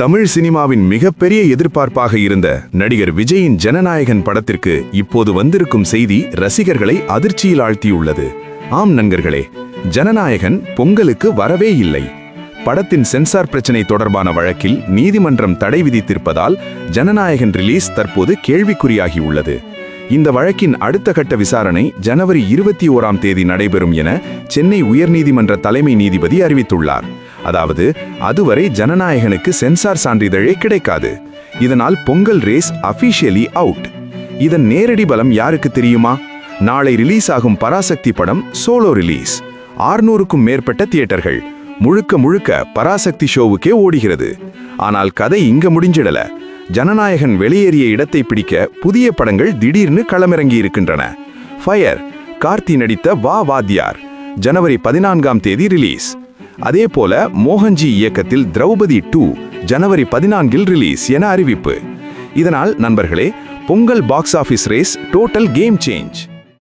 தமிழ் சினிமாவின் மிகப்பெரிய எதிர்பார்ப்பாக இருந்த நடிகர் விஜயின் ஜனநாயகன் படத்திற்கு இப்போது வந்திருக்கும் செய்தி ரசிகர்களை அதிர்ச்சியில் ஆழ்த்தியுள்ளது. ஆம் நண்பர்களே, ஜனநாயகன் பொங்கலுக்கு வரவே இல்லை. படத்தின் சென்சார் பிரச்சினை தொடர்பான வழக்கில் நீதிமன்றம் தடை விதித்திருப்பதால் ஜனநாயகன் ரிலீஸ் தற்போது கேள்விக்குறியாகியுள்ளது. இந்த வழக்கின் அடுத்த கட்ட விசாரணை ஜனவரி 21ஆம் தேதி நடைபெறும் என சென்னை உயர்நீதிமன்ற தலைமை நீதிபதி அறிவித்துள்ளார். அதாவது அதுவரை ஜனநாயகனுக்கு சென்சார் சான்றிதழே கிடைக்காது. இதனால் பொங்கல் ரேஸ் அபிஷியலி அவுட். இதன் நேரடி பலம் யாருக்கு தெரியுமா? நாளை ரிலீஸ் ஆகும் பராசக்தி படம் சோலோ ரிலீஸ். 600க்கும் மேற்பட்ட தியேட்டர்கள் முழுக்க பராசக்தி ஷோவுக்கே ஓடுகிறது. ஆனால் கதை இங்க முடிஞ்சிடல. ஜனநாயகன் வெளியேறிய இடத்தை பிடிக்க புதிய படங்கள் திடீர்னு களமிறங்கி இருக்கின்றன. ஃபயர் கார்த்தி நடித்த வா வாத்தியார் ஜனவரி 14ஆம் தேதி ரிலீஸ். அதே போல மோகன்ஜி இயக்கத்தில் திரௌபதி 2 ஜனவரி 14இல் ரிலீஸ் என அறிவிப்பு. இதனால் நண்பர்களே, Pongal box office race total game change.